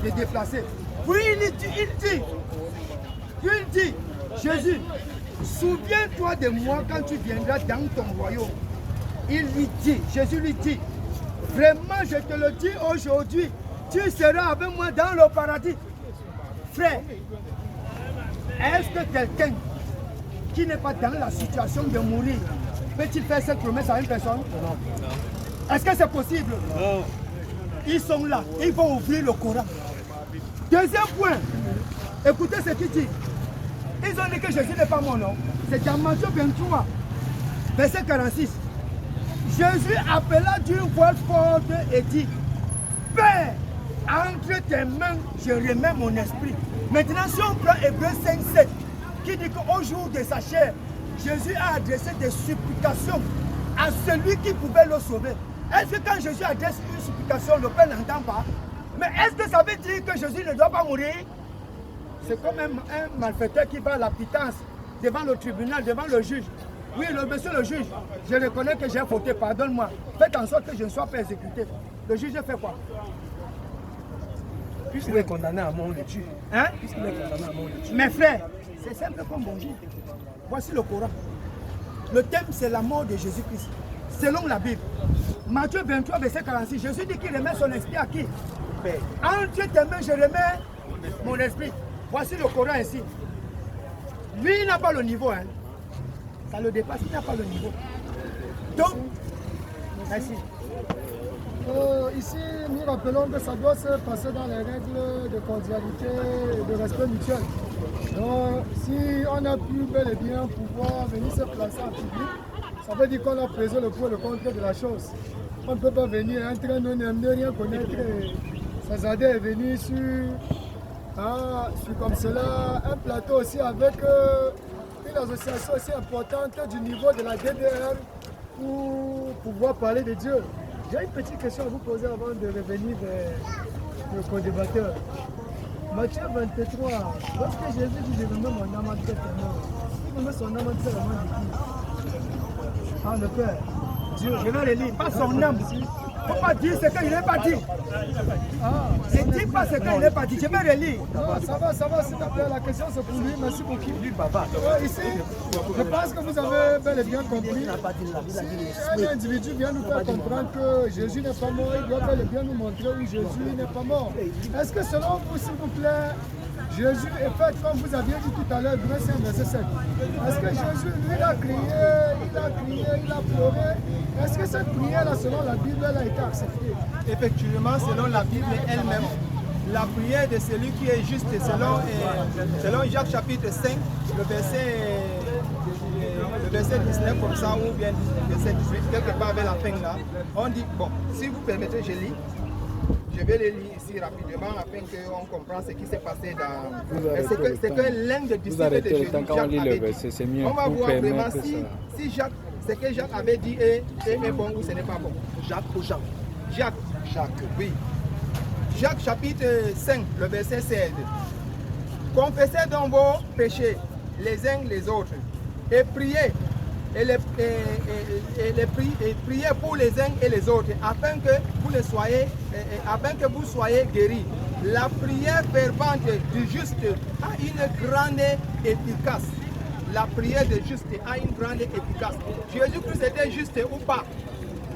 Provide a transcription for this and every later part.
de déplacer. Puis il dit, Jésus, souviens-toi de moi quand tu viendras dans ton royaume. Jésus lui dit, vraiment je te le dis aujourd'hui, tu seras avec moi dans le paradis. Frère, est-ce que quelqu'un qui n'est pas dans la situation de mourir peut-il faire cette promesse à une personne? Non. Est-ce que c'est possible? Non. Ils sont là, ils vont ouvrir le Coran. Deuxième point, écoutez ce qu'il dit. Ils ont dit que Jésus n'est pas mon nom. C'est dans Matthieu 23, verset 46. Jésus appela d'une voix forte et dit, Père, entre tes mains, je remets mon esprit. Maintenant, si on prend Hébreux 5:7, qui dit qu'au jour de sa chair, Jésus a adressé des supplications à celui qui pouvait le sauver. Est-ce que quand Jésus adresse une supplication, le Père n'entend pas? Mais est-ce que ça veut dire que Jésus ne doit pas mourir? C'est comme un malfaiteur qui va à la pitance devant le tribunal, devant le juge. Oui, monsieur le juge, je reconnais que j'ai fauté, pardonne-moi. Faites en sorte que je ne sois pas exécuté. Le juge fait quoi? Puisqu'il est condamné à mort, on le tue. Hein? Puisqu'il est condamné à mort, on le tue. Mes frères, c'est simple comme bonjour. Voici le Coran. Le thème, c'est la mort de Jésus-Christ. Selon la Bible. Matthieu 23, verset 46, Jésus dit qu'il remet son esprit à qui? Père. Entre tes mains, je remets mon esprit. Voici le Coran ici. Lui, il n'a pas le niveau. Hein. Ça le dépasse, il n'a pas le niveau. Donc, merci. Ici, nous rappelons que ça doit se passer dans les règles de cordialité et de respect mutuel. Donc, si on a pu bel et bien pouvoir venir se placer en public, ça veut dire qu'on a pesé le pour et le contre de la chose. On ne peut pas venir en train de rien connaître et s'azader est venu sur comme cela, un plateau aussi avec une association aussi importante du niveau de la DDR pour pouvoir parler de Dieu. J'ai une petite question à vous poser avant de revenir vers le co-débatteur. Matthieu 23, lorsque Jésus dit je remets mon âme entre tes mains, il remet son âme entre les mains de qui? Par le Père. Dieu, je vais le lire, pas son âme. Il ne faut pas dire ce qu'il n'est pas dit. Je ne dis pas ce qu'il n'est pas dit, je vais le lire. Non, ça va, s'il te plaît, la question c'est pour lui, merci beaucoup. Lui, papa. Ici, je pense que vous avez bel et bien compris. Si un individu vient nous faire comprendre que Jésus n'est pas mort, il doit bel et bien nous montrer où Jésus n'est pas mort. Est-ce que selon vous, s'il vous plaît, Jésus est fait comme vous aviez dit tout à l'heure, verset 7. Est-ce que Jésus, lui, il a crié, il a pleuré? Est-ce que cette prière-là, selon la Bible, elle a été acceptée? Effectivement, selon la Bible elle-même, la prière de celui qui est juste, selon Jacques chapitre 5, le verset 19 comme ça, ou bien le verset 18, quelque part vers la fin là, on dit, bon, si vous permettez, je lis. Je vais le lire ici rapidement afin qu'on comprenne ce qui s'est passé dans... C'est que l'un des disciples de Jésus, Jacques, avait dit. On va voir vraiment si Jacques, ce que Jacques avait dit est bon ou ce n'est pas bon. Jacques ou Jacques? Jacques, oui. Jacques chapitre 5, le verset 16. Confessez donc vos péchés les uns les autres et priez. Priez pour les uns et les autres afin que vous soyez guéris. La prière fervente du juste a une grande efficace. La prière du juste a une grande efficace. Jésus-Christ était juste ou pas?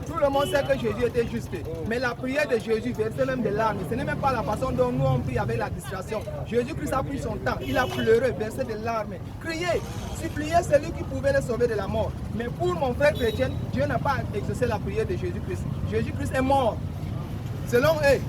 Tout le monde sait que Jésus était juste. Mais la prière de Jésus versait même des larmes. Ce n'est même pas la façon dont nous on prie avec la distraction. Jésus-Christ a pris son temps. Il a pleuré, versé des larmes. Crié, supplié celui qui pouvait le sauver de la mort. Mais pour mon frère chrétien, Dieu n'a pas exaucé la prière de Jésus-Christ. Jésus-Christ est mort. Selon eux.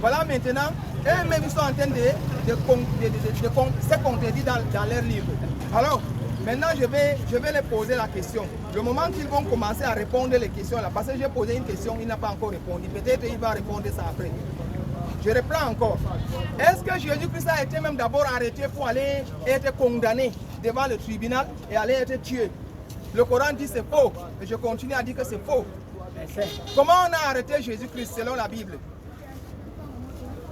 Voilà maintenant, eux-mêmes ils sont en train de se contredire dans leur livre. Alors, maintenant, je vais leur poser la question. Le moment qu'ils vont commencer à répondre les questions là, parce que j'ai posé une question, il n'a pas encore répondu. Peut-être qu'il va répondre ça après. Je reprends encore. Est-ce que Jésus-Christ a été même d'abord arrêté pour aller être condamné devant le tribunal et aller être tué? Le Coran dit c'est faux. Et je continue à dire que c'est faux. Comment on a arrêté Jésus-Christ selon la Bible?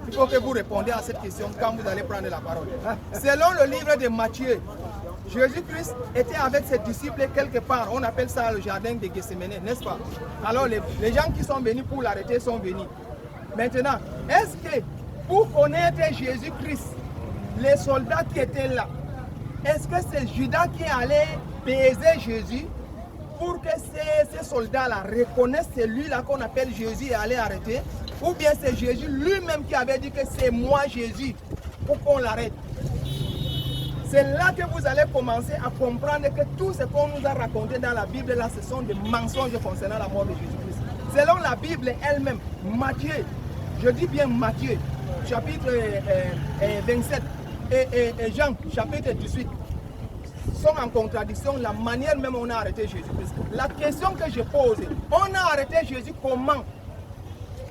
Il faut que vous répondiez à cette question quand vous allez prendre la parole. Selon le livre de Matthieu, Jésus-Christ était avec ses disciples quelque part. On appelle ça le jardin de Gethsémane, n'est-ce pas? Alors les gens qui sont venus pour l'arrêter sont venus. Maintenant, est-ce que pour connaître Jésus-Christ, les soldats qui étaient là, est-ce que c'est Judas qui allait baiser Jésus pour que ces soldats-là reconnaissent celui-là qu'on appelle Jésus et aller arrêter? Ou bien c'est Jésus lui-même qui avait dit que c'est moi Jésus pour qu'on l'arrête? C'est là que vous allez commencer à comprendre que tout ce qu'on nous a raconté dans la Bible, là, ce sont des mensonges concernant la mort de Jésus-Christ. Selon la Bible elle-même, Matthieu, je dis bien Matthieu, chapitre 27 et Jean, chapitre 18, sont en contradiction, la manière même on a arrêté Jésus-Christ. La question que je pose, on a arrêté Jésus comment?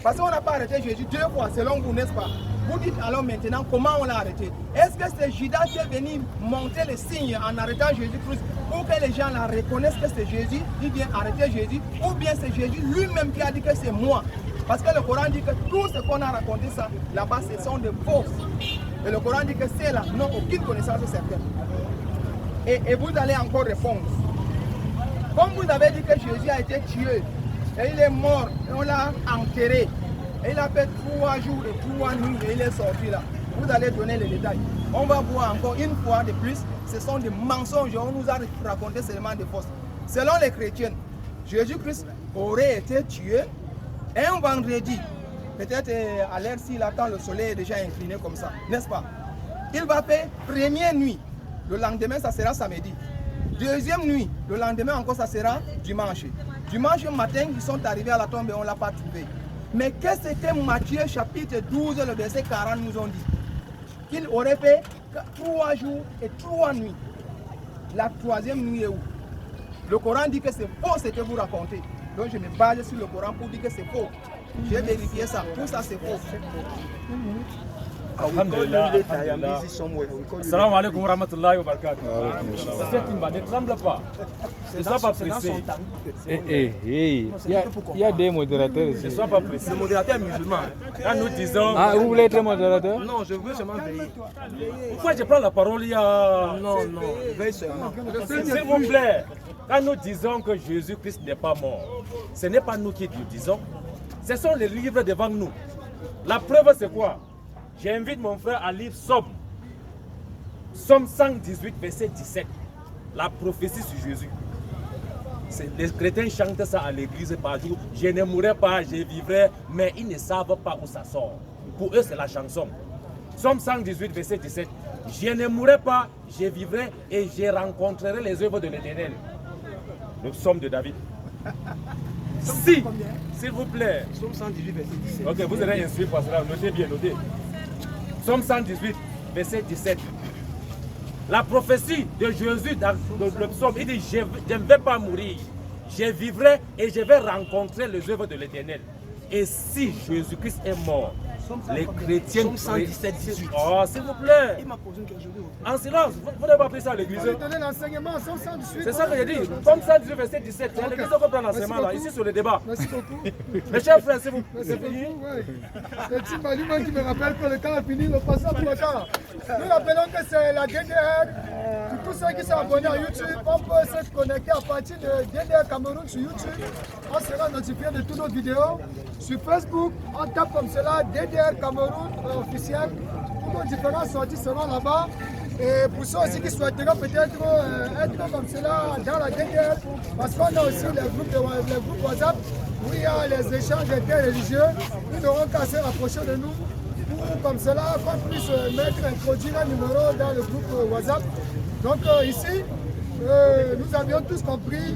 Parce qu'on n'a pas arrêté Jésus 2 fois, selon vous, n'est-ce pas? Vous dites alors maintenant comment on l'a arrêté? Est-ce que c'est Judas qui est venu monter les signes en arrêtant Jésus-Christ pour que les gens la reconnaissent que c'est Jésus, il vient arrêter Jésus, ou bien c'est Jésus lui-même qui a dit que c'est moi? Parce que le Coran dit que tout ce qu'on a raconté ça, là-bas, ce sont des fausses. Et le Coran dit que ceux-là n'ont aucune connaissance certaine. Et vous allez encore répondre. Comme vous avez dit que Jésus a été tué, et il est mort, et on l'a enterré, et il a fait 3 jours et 3 nuits, et il est sorti là. Vous allez donner les détails. On va voir encore une fois de plus, ce sont des mensonges, on nous a raconté seulement des fausses. Selon les chrétiens, Jésus-Christ aurait été tué un vendredi, peut-être à l'heure s'il attend le soleil est déjà incliné comme ça, n'est-ce pas? Il va faire première nuit, le lendemain ça sera samedi. Deuxième nuit, le lendemain encore ça sera dimanche. Dimanche matin, ils sont arrivés à la tombe et on ne l'a pas trouvé. Mais qu'est-ce que Matthieu chapitre 12, le verset 40 nous ont dit? Qu'il aurait fait 3 jours et 3 nuits. La troisième nuit est où? Le Coran dit que c'est faux ce que vous racontez. Donc je me base sur le Coran pour dire que c'est faux. J'ai vérifié ça, tout ça c'est faux. Alhamdulillah. Assalamu alaikum wa rahmatullahi wa barakatuh. Ne tremble pas. Ne sois pas pressé. Il y a des modérateurs ici. Ne sois pas pressé. Le modérateur est musulman. Quand nous disons... Ah, vous voulez être modérateur? Non, je veux seulement veiller. Pourquoi je prends la parole? Il y a... Non, veille seulement. S'il vous plaît, quand nous disons que Jésus-Christ n'est pas mort, ce n'est pas nous qui le disons. Ce sont les livres devant nous. La preuve c'est quoi? J'invite mon frère à lire Somme. Somme 118, verset 17. La prophétie sur Jésus. Les chrétiens chantent ça à l'église par jour. Je ne mourrai pas, je vivrai, mais ils ne savent pas où ça sort. Pour eux, c'est la chanson. Somme 118, verset 17. Je ne mourrai pas, je vivrai et je rencontrerai les œuvres de l'Éternel. Le Somme de David. Si, s'il vous plaît. Somme 118, verset 17. Ok, vous allez instruire pour cela. Notez bien, notez. Somme 118, verset 17. La prophétie de Jésus dans le psaume, il dit, je ne vais pas mourir, je vivrai et je vais rencontrer les œuvres de l'Éternel. Et si Jésus-Christ est mort, les chrétiens... Somme 117, 18. Oh, s'il vous plaît. Il m'a posé une question. En silence, vous n'avez pas pris ça à l'église. C'est ça que j'ai dit. Somme 118, verset 17. C'est à l'église qu'on prend l'enseignement là, ici sur le débat. Merci beaucoup. Mes chers frères, c'est vous. Merci beaucoup. Ouais. C'est Tim Balima qui me rappelle que le temps a fini, le passage pour le temps. Nous rappelons que c'est la DDR. Pour tous ceux qui sont abonnés à YouTube, on peut se connecter à partir de DDR Cameroun sur YouTube. On sera notifié de toutes nos vidéos. Sur Facebook, on tape comme cela DDR Cameroun officiel. Toutes nos différentes sorties seront là-bas. Et pour ceux aussi qui souhaiteront peut-être être comme cela dans la DDR, parce qu'on a aussi les groupes WhatsApp où il y a les échanges interreligieux. Ils n'auront qu'à se rapprocher de nous pour comme cela qu'on puisse introduire un numéro dans le groupe WhatsApp. Donc ici, nous avions tous compris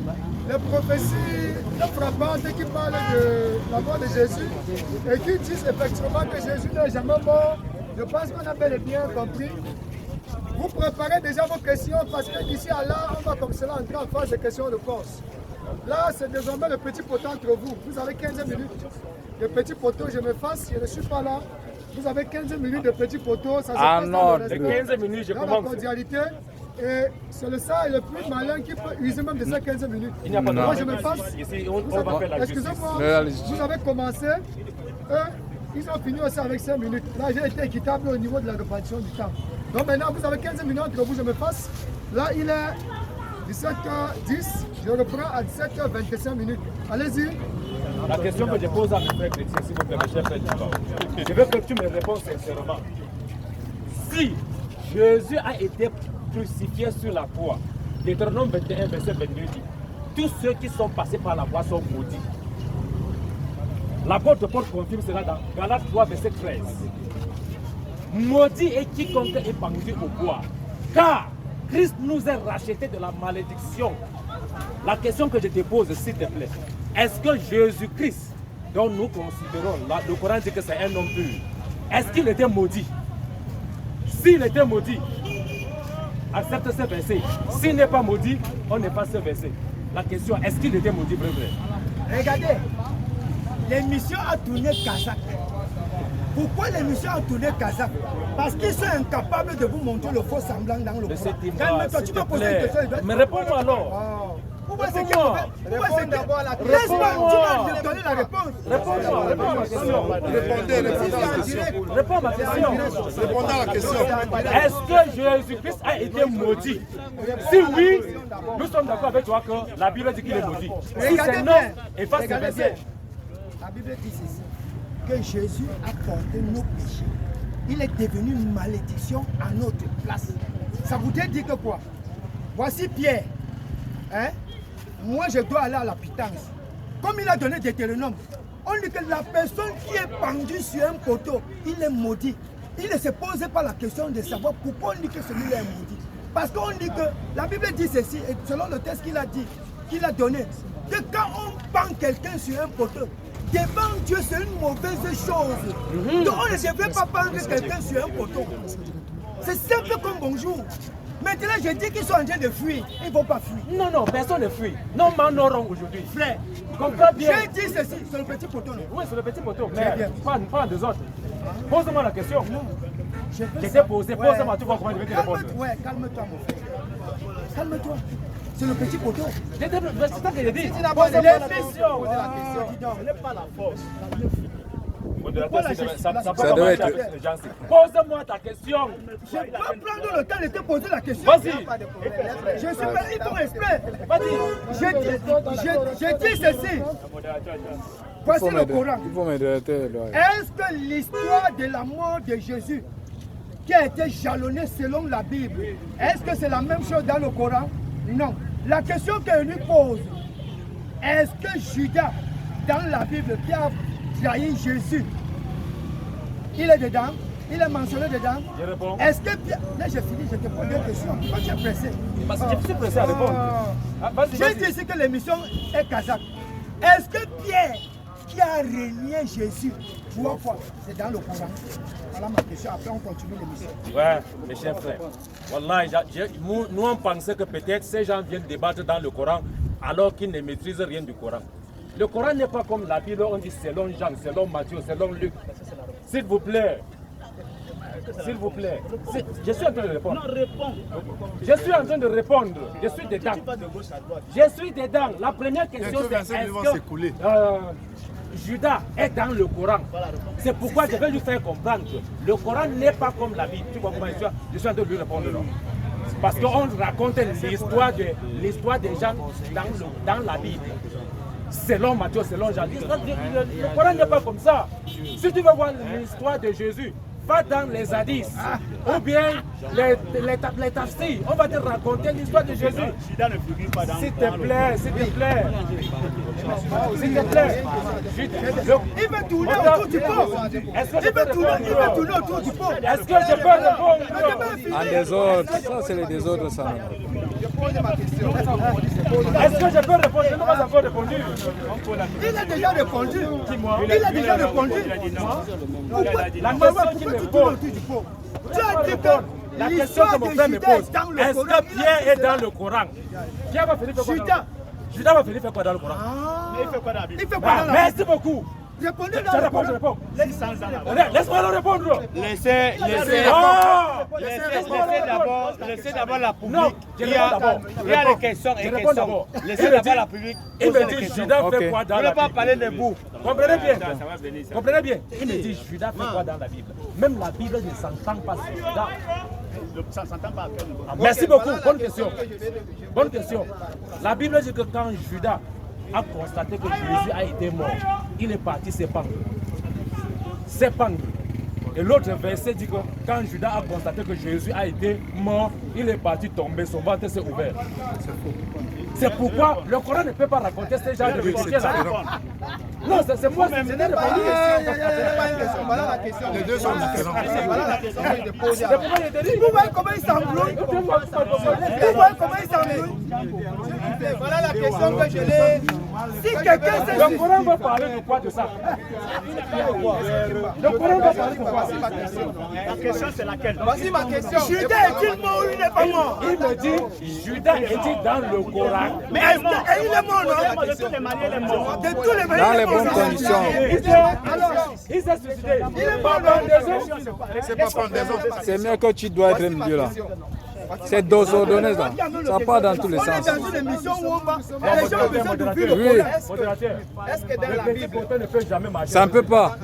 les prophéties frappantes qui parlent de la mort de Jésus et qui disent effectivement que Jésus n'est jamais mort. Je pense qu'on a bel et bien compris. Vous préparez déjà vos questions parce que d'ici à là, on va comme cela entrer en phase de questions-réponses. Là, c'est désormais le petit poteau entre vous. Vous avez 15 minutes. Le petit poteau, je m'efface, je ne suis pas là. Vous avez 15 minutes de petit poteau. Ça se passe dans le respect, 15 minutes, je dans la commence. cordialité. Et c'est le ça le plus malin qui peut user même de ces 15 minutes. Il n'y a pas de Moi, je m'efface. Ici, on va faire la justice. Excusez-moi, vous avez commencé. Eux, ils ont fini aussi avec 5 minutes. Là, j'ai été équitable au niveau de la répartition du temps. Donc maintenant, vous avez 15 minutes entre vous, je me passe. Là, il est 17h10. Je reprends à 17h25 minutes. Allez-y. La question que je pose à mes frères chrétiens, s'il vous plaît, mes chers frères du corps, je veux que tu me réponds sincèrement. Si Jésus a été crucifié sur la croix, Deutéronome 21, verset 22 dit, tous ceux qui sont passés par la croix sont maudits. L'apôtre Paul confirme cela dans Galates 3, verset 13. Maudit est quiconque est pendu au bois, car Christ nous a rachetés de la malédiction. La question que je te pose, s'il te plaît, est-ce que Jésus-Christ, dont nous considérons, le Coran dit que c'est un homme pur, est-ce qu'il était maudit? S'il était maudit, accepte ce verset. S'il n'est pas maudit, on n'est pas ce verset. La question, est-ce qu'il était maudit, vrai? Regardez, l'émission a tourné kazakh. Pourquoi l'émission a tourné kazakh? Parce qu'ils sont incapables de vous montrer le faux semblant dans le Coran. Calme-toi, tu peux poser une question. Mais réponds-moi alors. Pourquoi c'est que réponds d'abord à la question. Laisse-moi, tu vas me donner la réponse. Réponds-moi à la question. Réponds à ma question. Répondez à la question. Est-ce que Jésus-Christ a été maudit? Si oui, nous sommes d'accord avec toi que la Bible dit qu'il est maudit. Si c'est non, efface ce verset. La Bible dit ceci, que Jésus a porté nos péchés. Il est devenu une malédiction à notre place. Ça voudrait dire que quoi? Voici Pierre. Hein? Moi, je dois aller à la pitance. Comme il a donné des Deutéronome, on dit que la personne qui est pendue sur un poteau, il est maudit. Il ne se pose pas la question de savoir pourquoi on dit que celui-là est maudit. Parce qu'on dit que la Bible dit ceci, et selon le texte qu'il a dit, qu'il a donné, que quand on pend quelqu'un sur un poteau, devant Dieu, c'est une mauvaise chose. Donc on ne devrait pas pendre quelqu'un sur un poteau. C'est simple comme bonjour. Maintenant, je dis qu'ils sont en train de fuir. Ils ne vont pas fuir. Non, non, personne ne fuit. Non, man n'auront aujourd'hui. Frère, comprends bien. J'ai dit ceci, c'est le petit poteau. Non? Oui, c'est le petit poteau. Très Mais bien. pas des autres. Pose-moi la question. Je t'ai posé, pose-moi, tu vois comment je vais te répondre. Ouais, calme-toi, mon frère. Calme-toi. C'est le petit poteau. C'est ça que j'ai dit. Pose la question. Ce n'est pas la force. Ça doit être. Pose-moi ta question. Je vais prendre le temps de te poser la question. Vas-y. Je suis pas ils font exprès. Vas-y. Je dis ceci. Voici le Coran. Il faut m'aider. Est-ce que l'histoire de la mort de Jésus, qui a été jalonnée selon la Bible, est-ce que c'est la même chose dans le Coran? Non. La question qu'elle lui pose, est-ce que Judas, dans la Bible, qui a trahi Jésus, il est dedans? Il est mentionné dedans? Je réponds. Est-ce que Pierre... Là, j'ai fini, je te pose deux questions. Pourquoi tu es pressé? Parce que je suis pressé à répondre. J'ai dit ici que l'émission est kazakh. Est-ce que Pierre, qui a renié Jésus 3 fois, c'est dans le Coran? Voilà ma question. Après, on continue l'émission. Ouais, mes chers frères. Wallah, nous on pensait que peut-être ces gens viennent débattre dans le Coran alors qu'ils ne maîtrisent rien du Coran. Le Coran n'est pas comme la Bible, on dit selon Jean, selon Matthieu, selon Luc. S'il vous plaît. S'il vous plaît. Je suis en train de répondre. Non, réponds. Je suis en train de répondre. Je suis dedans. Je suis dedans. La première question c'est est-ce que Judas est dans le Coran? C'est pourquoi je vais lui faire comprendre que le Coran n'est pas comme la Bible. Tu vois comment je suis en train de lui répondre non? Parce qu'on raconte l'histoire des gens dans la Bible. Selon Matthieu, selon Jean. Le Coran n'est pas comme ça. Si tu veux voir l'histoire de Jésus, va dans les hadiths ou bien les tafsirs. On va te raconter l'histoire de Jésus. S'il te plaît, s'il te plaît. S'il te plaît. Il va tourner autour du pot. Est-ce que je peux répondre? Tourner autour du pot. Est-ce que je peux répondre? En désordre. Ça, c'est les désordres, ça. Est-ce que je peux répondre? Je n'ai pas encore répondu. Il a déjà répondu. Dis-moi. Il a déjà répondu. La question qui me pose. Tu as dit que La question que mon frère me pose, est-ce que Pierre est dans le Coran? Pierre va finir faire quoi dans le Coran? Judas va finir faire quoi dans le Coran? Il fait quoi dans la Bible? Merci beaucoup. Répondez Je dans le réponds, je Coran. réponds. Laisse-moi le répondre. Laissez d'abord la public. Non, Il y a des questions et questions. Laissez d'abord la public. Il me dit Judas fait quoi dans Vous la ne pas Bible? parler de vous. Comprenez bien. Comprenez bien. Il me dit Judas fait quoi dans la Bible? Même la Bible ne s'entend pas sur Judas. Ça ne s'entend pas. Merci beaucoup. Bonne question. Bonne question. La Bible dit que quand Judas a constaté que Jésus a été mort, il est parti s'épandre. Et l'autre verset dit que quand Judas a constaté que Jésus a été mort, il est parti tomber, son ventre s'est ouvert. C'est pourquoi le Coran ne peut pas raconter ces gens de vérité là. Non, c'est moi, ce n'est pas une question. Voilà la question. Les deux sont différents. Voilà la question que je pose. Vous voyez comment il s'embrouille? Vous voyez comment il s'embrouille? Voilà la question que je l'ai. Si quelqu'un sait... Le Coran va parler de quoi de ça? Le Coran va parler de quoi? La question c'est laquelle? Voici ma question. Judas est-il mort ou il n'est pas mort? Il me dit, Judas est dit dans le Coran. Mais est-ce qu'il est mort, non? De tous les manières, il est mort. De tous les Dans les manières, bonnes conditions. Il s'est suicidé. il est mort. C'est pas pendaison. C'est mieux que tu dois être milieu là. C'est dosordonné là. Ça part dans tous les On est sens. dans une émission où on va... Les gens ont besoin d'ouvrir le Oui. Coran. Modérateur, Est-ce que dans le la petit Bible, poteau ne peut jamais marcher. Ça ne peut pas.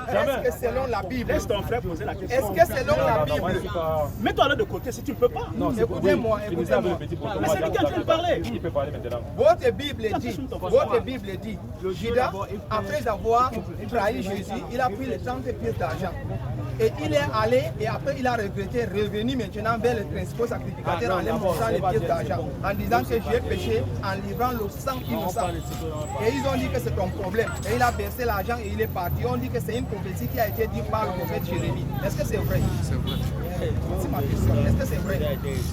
est-ce que selon la Bible, Laisse ton frère poser la question. est-ce que selon la Bible, Mets-toi là de côté si tu ne peux pas. Non, c'est pour écoutez-moi, finissez avec le écoutez-moi. petit poteau. Mais c'est lui qui est en train de parler. Il peut parler maintenant. Votre Bible dit, Judas, après avoir trahi Jésus, il a pris les 30 pièces d'argent. Et il est allé, et après il a regretté, revenu maintenant vers le principal sacrificateur en leur montrant les pièces d'argent, en disant que j'ai péché en livrant le sang innocent. Et ils ont dit que c'est ton problème. Et il a versé l'argent et il est parti. On dit que c'est une prophétie qui a été dite par le prophète Jérémie. Est-ce que c'est vrai? C'est vrai. C'est ma question. Est-ce que c'est vrai?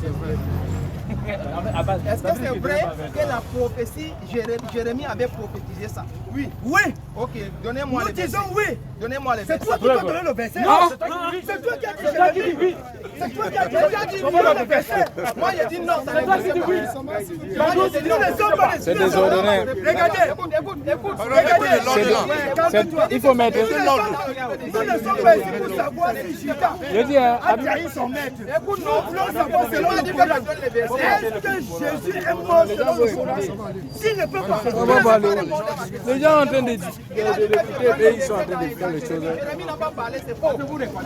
C'est vrai. Est-ce que c'est vrai que la prophétie, Jérémie avait prophétisé ça? Oui. Oui. Ok, donnez-moi Nous les versets. disons oui. Donnez-moi les C'est versets. toi qui dois donner le verset. Non. C'est toi qui as dit oui. C'est toi qui as dit oui le verset. Moi, j'ai dit non, ça n'existe pas. Moi, j'ai dit Nous ne sommes pas C'est désordonné. Regardez. Écoute. Il faut mettre. Nous ne sommes pas ici pour savoir si Judas Je dis, a trahi son maître. Écoute, Nous voulons savoir selon le Coran. Est-ce que Jésus est mort selon le Coran? S'il ne peut pas. on va pas aller où? Les gens sont en train de d'écouter et ils sont en train de faire les choses. Jérémie n'a pas parlé, c'est faux.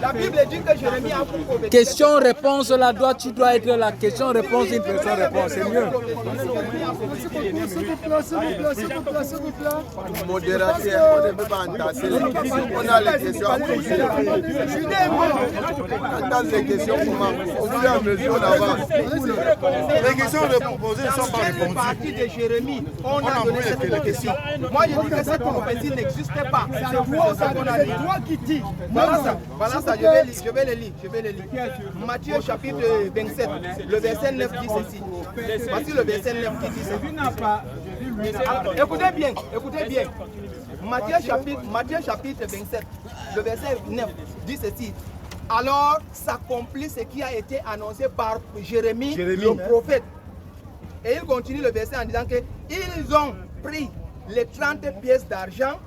La Bible dit que Jérémie a prophétisé. Question-réponse, là, tu dois être la question-réponse, une personne-réponse, c'est mieux. S'il vous plaît. Modérateur, on ne peut pas entasser les questions. On a les questions à poser. Judas est mort. Entasse les questions au fur et à mesure on avance. Les questions posées ne sont pas Quelle répondues. partie de Jérémie on a donné cette question? Moi, je dis que cette prophétie n'existait pas. C'est toi ça qu'on a dit. C'est toi qui dis. Voilà ça, je vais le lire. Matthieu chapitre 27, le verset 9 dit ceci. Voici le verset 9 qui dit ceci. Écoutez bien. Matthieu chapitre 27, le verset 9 dit ceci. Alors s'accomplit ce qui a été annoncé par Jérémie, le prophète. Et il continue le verset en disant qu'ils ont pris les 30 pièces d'argent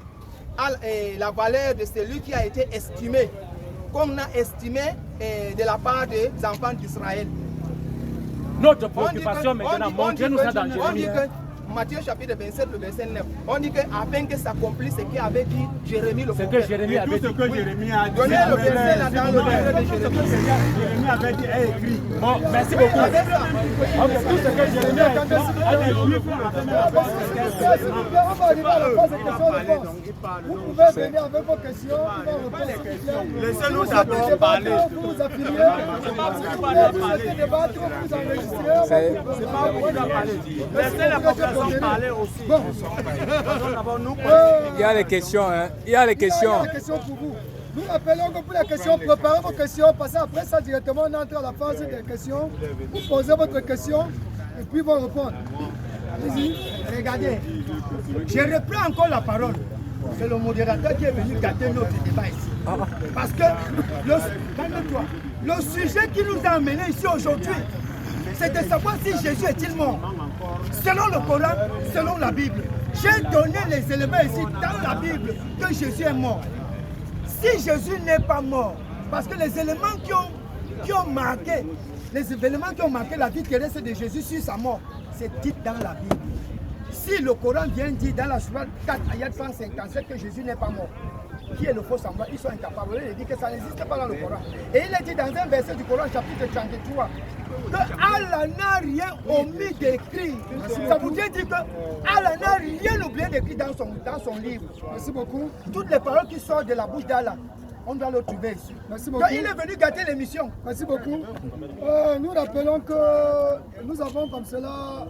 à la valeur de celui qui a été estimé, comme on a estimé de la part des enfants d'Israël. Notre préoccupation maintenant, montrez-nous ça dans Jérémie. Matthieu chapitre 27, le verset 9. On dit que afin que s'accomplisse ce qu'avait dit Jérémie le C'est prophète. que Jérémie avait dit. Jérémie a dit. Donnez le verset là dans le livre de Jérémie. Jérémie avait dit, est écrit. Bon, merci beaucoup. Regardez ça. Ok, tout ce que Jérémie a dit. On va arriver à la phase de questions-réponses. Vous pouvez venir avec vos questions. Laissez-nous d'abord parler. Vous vous affiliez. Vous souhaitez débattre, vous enregistrez. C'est pas vous qui doit parler. Laissez la population parler aussi. Bon. Il y a les questions, hein. Il y a les Il y a questions. des questions pour vous. Nous rappelons que pour les questions, préparez vos questions, passez après ça directement, on entre à la phase des questions. Vous posez votre question et puis vous répondre. Allez-y. Regardez, je reprends encore la parole. C'est le modérateur qui est venu gâter notre débat ici. Parce que, calme-toi, le sujet qui nous a amenés ici aujourd'hui, c'est de savoir si Jésus est-il mort. Selon le Coran, selon la Bible. J'ai donné les éléments ici dans la Bible que Jésus est mort. Si Jésus n'est pas mort, parce que les éléments qui ont marqué la vie terrestre de Jésus sur sa mort, c'est dit dans la Bible. Si le Coran vient dire dans la sourate 4, ayat 157 que Jésus n'est pas mort, qui est le faux semblant, ils sont incapables. Il dit que ça n'existe pas dans le Coran. Et il est dit dans un verset du Coran, chapitre 33, que Allah n'a rien omis d'écrire. Ça voudrait dire que Allah n'a rien oublié d'écrire dans son livre. Merci beaucoup. Toutes les paroles qui sortent de la bouche d'Allah, on doit le trouver ici. Merci beaucoup. Donc il est venu gâter l'émission. Merci beaucoup. Nous rappelons que nous avons comme cela,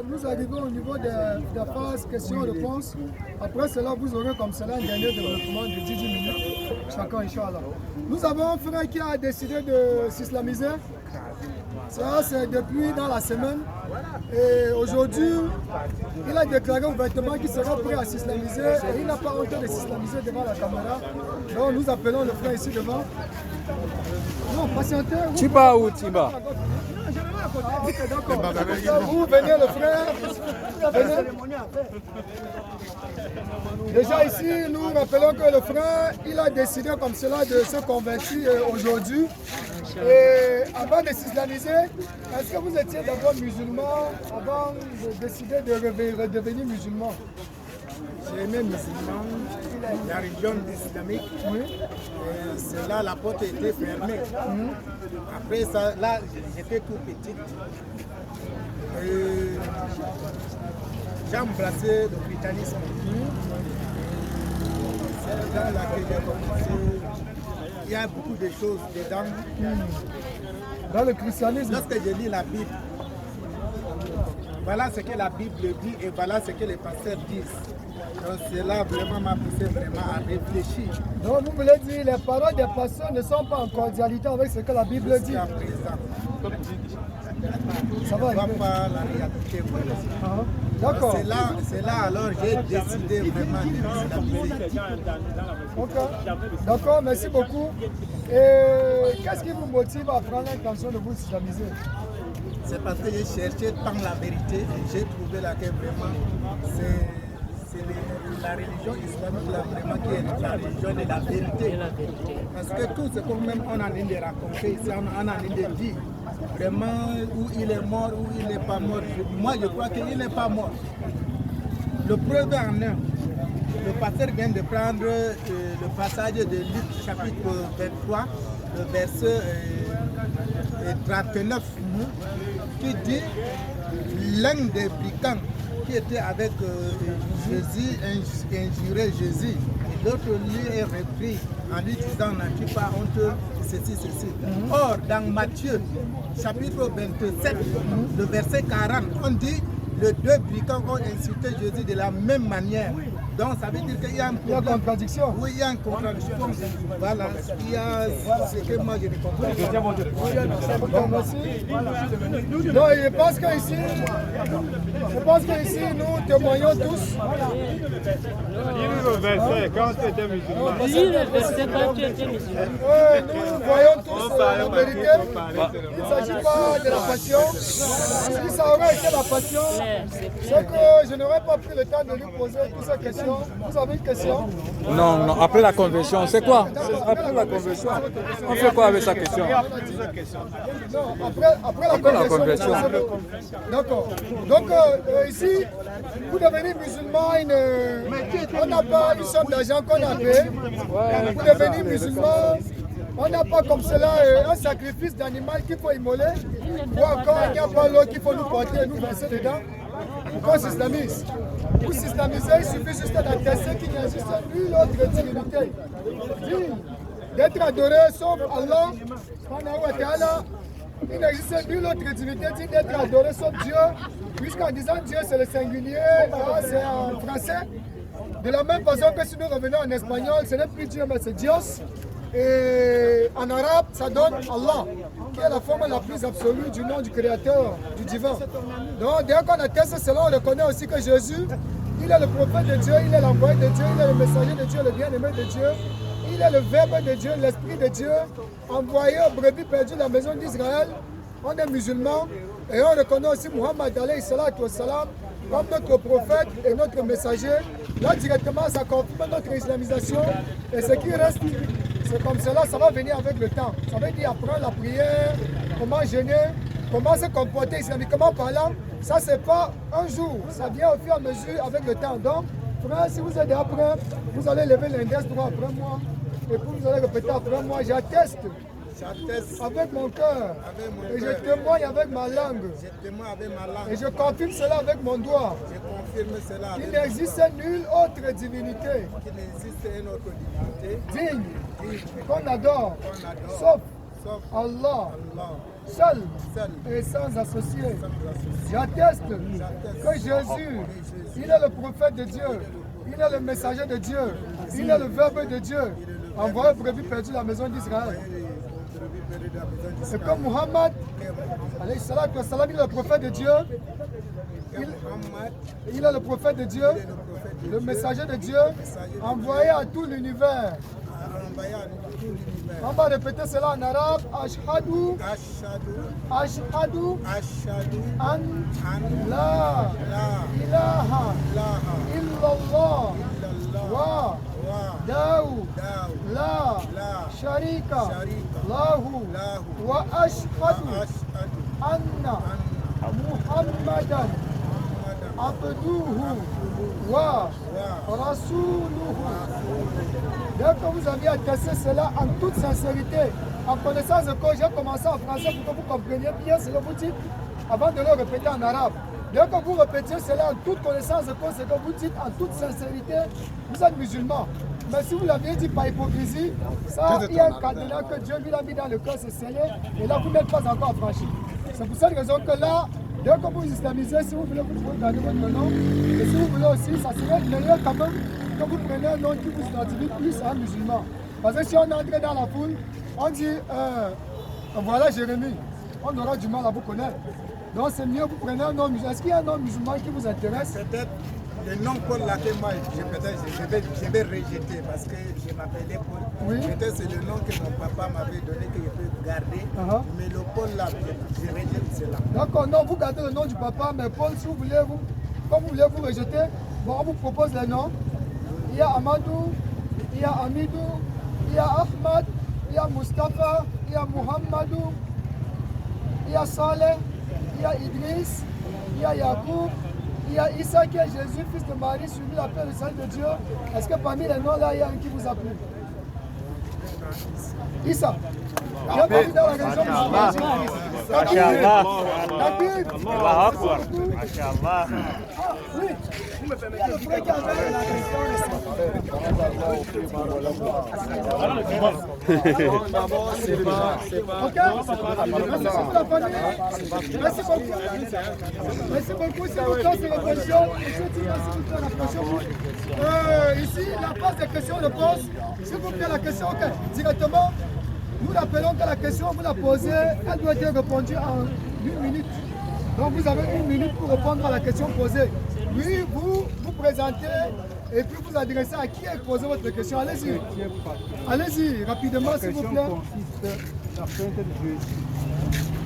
nous arrivons au niveau de la phase questions-réponses. Après cela, vous aurez comme cela un dernier développement de 10 minutes, chacun, Inch'Allah. Nous avons un frère qui a décidé de s'islamiser. Ça, c'est depuis dans la semaine. Et aujourd'hui, il a déclaré ouvertement qu'il sera prêt à s'islamiser et il n'a pas honte de s'islamiser devant la caméra. Donc nous appelons le frère ici devant. Non, patientez. Tiba ou Tiba? Ah, ok, d'accord. Vous venez, le frère. Venez. Déjà ici, nous rappelons que le frère, il a décidé comme cela de se convertir aujourd'hui. Et avant de s'islamiser, est-ce que vous étiez d'abord musulman avant de décider de redevenir musulman? J'ai aimé musulman, la religion islamique. Oui. C'est là la porte était fermée. Après ça, là, j'étais tout petit. J'ai embrassé le christianisme. C'est là que j'ai commencé. Il y a beaucoup de choses dedans. Dans le christianisme. Lorsque je lis la Bible, voilà ce que la Bible dit et voilà ce que les pasteurs disent. Donc cela vraiment m'a poussé vraiment à réfléchir. Donc vous voulez dire les paroles des pasteurs ne sont pas en cordialité avec ce que la Bible dit. Jusqu'à présent. Ça va, on ne voit pas la réalité. D'accord. C'est là alors j'ai décidé vraiment de m'islamiser. Ok. D'accord, merci beaucoup. Et qu'est-ce qui vous motive à prendre l'intention de vous islamiser? C'est parce que j'ai cherché tant la vérité et j'ai trouvé là que vraiment c'est la religion islamique là, vraiment qui est la religion de la vérité. Parce que tout ce qu'on même on a envie de raconter ici, on a envie de dire vraiment où il est mort, où il n'est pas mort. Moi je crois qu'il n'est pas mort. Le preuve en est, le pasteur vient de prendre le passage de Luc chapitre 23, le verset 39, qui dit l'un des brigands qui était avec Jésus, injurait Jésus, et l'autre lui est repris en lui disant n'as-tu pas honte, ceci. Or, dans Matthieu, chapitre 27, le verset 40, on dit les deux brigands ont insulté Jésus de la même manière. Donc ça veut dire qu'il y a une contradiction. Oui, il y a une contradiction. Voilà, il y a ce que moi je ne comprends pas. Non, je pense qu'ici, nous témoignons tous. Le verset, quand tu étais musulman. Lis le verset quand tu étais musulman. Nous voyons tous la vérité. Il ne s'agit pas de la passion. Si ça aurait été la passion, c'est que je n'aurais pas pris le temps de lui poser toutes ces questions. Vous avez une question? Non, après la conversion, c'est quoi? Après la conversion, on fait quoi avec sa question? Non, après la conversion. D'accord. Donc ici, vous devenez musulman, on n'a pas une somme d'argent qu'on a payé. Vous devenez musulman, on n'a pas comme cela un sacrifice d'animal qu'il faut immoler, ou encore il n'y a pas l'eau qu'il faut nous porter et nous verser dedans. Pourquoi on s'islamise? Pour s'islamiser, il suffit juste d'attester qu'il n'existe nulle autre divinité. D'être adoré sauf Allah, il n'existe nulle autre divinité d'être adoré sauf Dieu, puisqu'en disant Dieu c'est le singulier, c'est en français. De la même façon que si nous revenons en espagnol, ce n'est plus Dieu mais c'est Dios. Et en arabe, ça donne Allah, qui est la forme la plus absolue du nom du Créateur, du divin. Donc, dès qu'on atteste cela, on reconnaît aussi que Jésus, il est le prophète de Dieu, il est l'envoyé de Dieu, il est le messager de Dieu, le bien-aimé de Dieu, il est le Verbe de Dieu, l'Esprit de Dieu, envoyé aux brebis perdues de la maison d'Israël. On est musulmans et on reconnaît aussi Muhammad alayhi salatu wassalam comme notre prophète et notre messager. Là, directement, ça confirme notre islamisation et ce qui reste. C'est comme cela, ça va venir avec le temps. Ça veut dire apprendre la prière, comment jeûner, comment se comporter islamiquement parlant. Ça, c'est pas un jour. Ça vient au fur et à mesure avec le temps. Donc, Frère, si vous êtes après, vous allez lever l'index droit après moi. Et puis vous allez répéter après moi. J'atteste avec mon cœur. Et je témoigne avec ma langue. Et je confirme cela avec mon doigt. Il n'existe nulle autre divinité digne qu'on adore, sauf Allah, seul et sans associé. J'atteste que Jésus, il est le prophète de Dieu, il est le messager de Dieu, il est le verbe de Dieu, envoyé brebis perdu la maison d'Israël. Et comme Muhammad, alayhi salatu wa salam, il est le prophète de Dieu, il est le prophète de Dieu, le messager de Dieu, envoyé à tout l'univers. On va répéter cela en arabe. Ashhadu an la ilaha illallah wa daou la sharika lahu wa ashhadu anna muhammadan abduhu wa rasuluhu. Dès que vous aviez attesté cela en toute sincérité, en connaissance de cause, j'ai commencé en français pour que vous compreniez bien ce que vous dites avant de le répéter en arabe. Dès que vous répétiez cela en toute connaissance de cause, ce que vous dites en toute sincérité, vous êtes musulman. Mais si vous l'aviez dit par hypocrisie, ça, il y a un cadenas que Dieu lui a mis dans le cœur, c'est scellé, et là vous n'êtes pas encore affranchi. C'est pour cette raison que là, dès que vous islamisez, si vous voulez, vous pouvez garder votre nom. Et si vous voulez aussi, ça serait meilleur quand même que vous preniez un nom qui vous identifie plus à un musulman. Parce que si on entre dans la foule, on dit voilà Jérémie, on aura du mal à vous connaître. Donc c'est mieux que vous preniez un nom musulman. Est-ce qu'il y a un nom musulman qui vous intéresse? Peut-être le nom Paul laquelle moi je vais rejeter parce que je m'appelais Paul. Oui. Peut-être c'est le nom que mon papa m'avait donné que je peux garder. Mais le Paul là, je rejette cela. D'accord, non, vous gardez le nom du papa, mais Paul, si vous voulez, comme vous voulez vous rejeter, bon, on vous propose les noms. Il y a Amadou, il y a Amidou, il y a Ahmad, il y a Mustafa, il y a Muhammadou, il y a Saleh, il y a Idriss, il y a Yacoub, il y a Issa qui est Jésus, fils de Marie, suivi la paix du salut de Dieu. Est-ce que parmi les noms là, il y a un qui vous a plu? Issa. Il y a parmi dans la région musulmane. Oui. Vous me permettez le frère qui avait la question. Ok. Merci pour la famille. Merci beaucoup. Merci beaucoup. C'est vous c'est la question. Merci pour la question. Ici, la phase de questions-réponses. S'il vous plaît, la question, ok. Directement, nous l'appelons que la question, vous la posez, elle doit être répondue en 1 minute. Donc vous avez 1 minute pour répondre à la question posée. Oui, vous vous présentez et puis vous adressez à qui est posé votre question. Allez-y. Allez-y, rapidement, s'il vous plaît. La plainte de Jésus.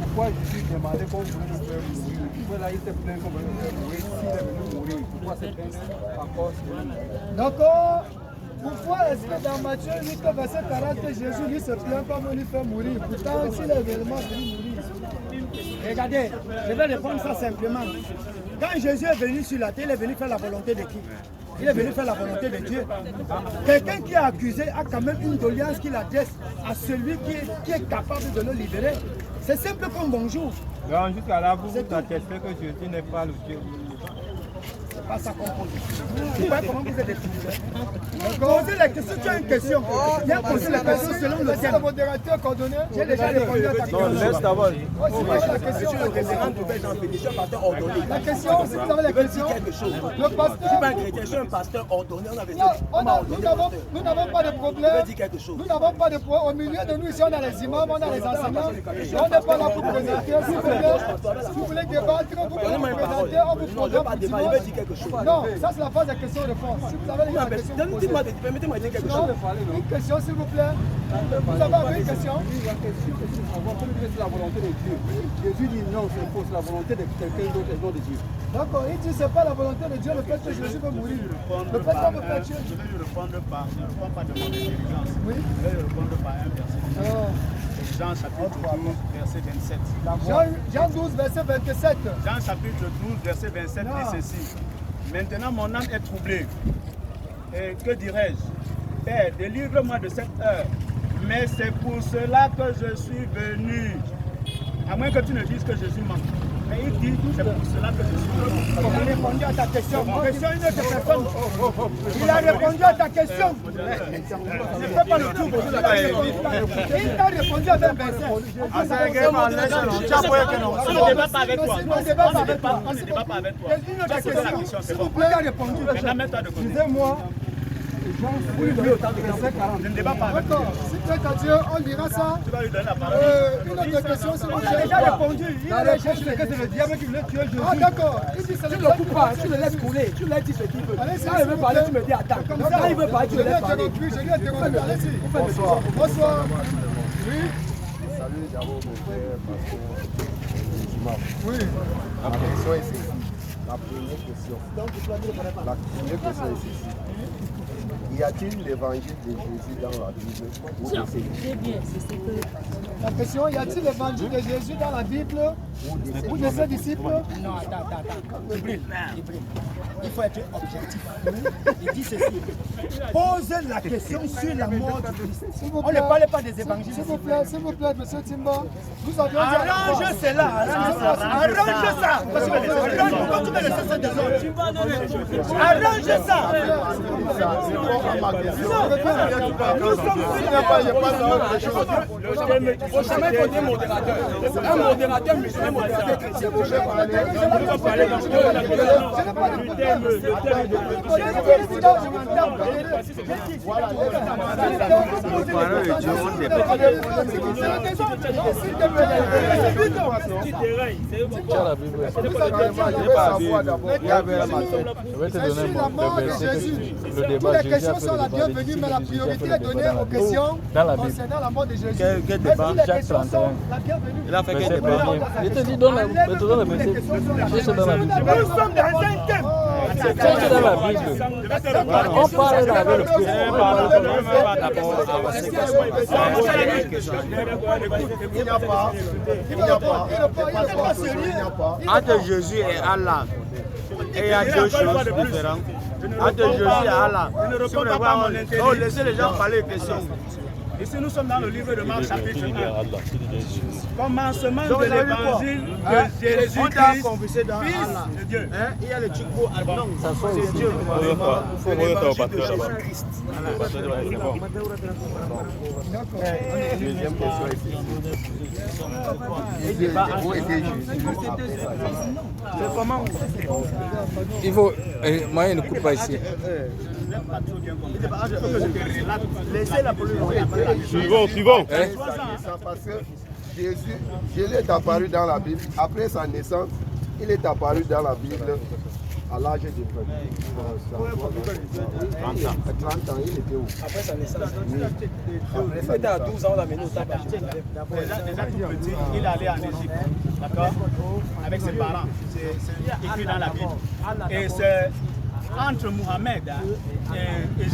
Pourquoi Jésus demandait qu'on voulait le faire mourir? Voilà, il s'est plaint qu'on voulait le faire mourir. S'il est venu mourir, pourquoi s'est plaint encore? D'accord. Pourquoi est-ce que dans Matthieu 8, verset 40, Jésus lui se plaint comme lui fait mourir? Pourtant, s'il est réellement venu mourir. Regardez, je vais répondre ça simplement. Quand Jésus est venu sur la terre, il est venu faire la volonté de qui? Il est venu faire la volonté de Dieu. Quelqu'un qui est accusé a quand même une doléance qu'il adresse à celui qui est capable de le libérer. C'est simple comme bonjour. Donc jusqu'à là, vous attestez que Jésus n'est pas le Dieu. C'est pas ça qu'on pose. Vous voyez comment vous êtes étudié. Posez la question, tu as une question. Viens poser la question selon le thème. Le modérateur coordonné. J'ai déjà répondu à ta question. Non, laisse d'abord. La question, la question, si vous avez la question, le pasteur. Je suis pas un chrétien, je suis un pasteur ordonné. Nous n'avons pas de problème. Nous n'avons pas de problème. Au milieu de nous, ici, on a les imams, on a les enseignants. On n'est pas là pour présenter. Si vous voulez débattre, vous pouvez vous présenter, on vous programme pour dimanche. Non, ça c'est la phase de questions-réponses. Si vous avez une question, permettez-moi de dire quelque chose. Une question, s'il vous plaît. Vous avez une question? C'est la volonté de Dieu. Jésus dit non, c'est faux, c'est la volonté de quelqu'un d'autre et non de Dieu. D'accord, il dit c'est pas la volonté de Dieu le fait que Jésus veut mourir. Le fait qu'on veut faire tuer. Je vais lui répondre par, je ne réponds pas de mon intelligence. Oui. Je vais lui répondre par un verset. Jean chapitre 12, verset 27. Jean 12, verset 27. Jean chapitre 12, verset 27 dit ceci. Maintenant, mon âme est troublée. Et que dirais-je? Père, délivre-moi de cette heure. Mais c'est pour cela que je suis venu. À moins que tu ne dises que Jésus ment. Mais il dit, c'est pour cela que je suis venu. Il a répondu à ta question. Question une autre personne. Il a répondu à ta question. Ne fais pas le tour. Il t'a répondu à 20 verset. On ne débat pas avec toi. On ne débat pas avec toi. Une autre question. C'est bon. Il a répondu. Maintenant, mets-toi de côté. Excusez-moi. Je ne débat pas avec toi. D'accord, si tu es à Dieu, on dira ça. Tu vas lui donner la parole. Une autre question, c'est Il a déjà répondu. Il a répondu que c'est le diable qui voulait tuer Jésus. Ah d'accord, il dit c'est le diable. Tu le laisses couler. Tu lui dis ce qu'il veut. Allez, Quand il veut parler, tu me dis attends. Quand il veut parler, tu le laisses parler. Je l'ai interrompu, allez-y. Bonsoir. Bonsoir. Oui. Salut d'abord mon frère, pasteur. Oui. La question est ceci. La première question. La première question est ceci. Y a-t-il l'évangile de Jésus dans la Bible ou de ses disciples? La question, y a-t-il l'évangile de Jésus dans la Bible ou de ses disciples? Non, attends. Il faut être objectif. Il dit ceci. Pose la question sur la mort de Christ. On ne parle pas des évangiles. S'il vous plaît, monsieur Timba. Vous avez arrange cela. Arrange ça. Arrange ça. Nous sommes au chemin pour des modérateurs. Un modérateur musulman, un modérateur chrétien. Toutes les questions sont la bienvenue, mais la priorité est donnée aux questions concernant la mort de Jésus. Quel débat? Jacques 31. Il a fait quel débat? Je te dis, donne le verset. C'est dans la Bible. Nous sommes dans un thème. C'est dans la Bible. On parle avec le Christ. Il n'y a pas. Entre Jésus et Allah, et il y a deux choses différentes. Entre Jésus et Allah, si vous ne voyez pas, laissez les gens parler des questions. Ici, nous sommes dans le livre de Marc, chapitre 1. Commencement de l'évangile de Jésus-Christ, Fils de Dieu. Il y a le Tchikbo, non, c'est Dieu. Deuxième question est ceci. Où était Jésus après sa mort? C'est comment? Il faut. Moi, il ne coupe pas ici. Laissez la police. Suivons. Parce que Jésus est apparu dans la Bible. Après sa naissance, il est apparu dans la Bible à l'âge de 30 ans, il était où? Après sa naissance. Après sa Il était à naissance. 12 ans, on l'a mené au tabac. Déjà tout petit, il allait en Égypte, d'accord, avec ses parents. C'est écrit dans la Bible. Et c'est entre Mohamed et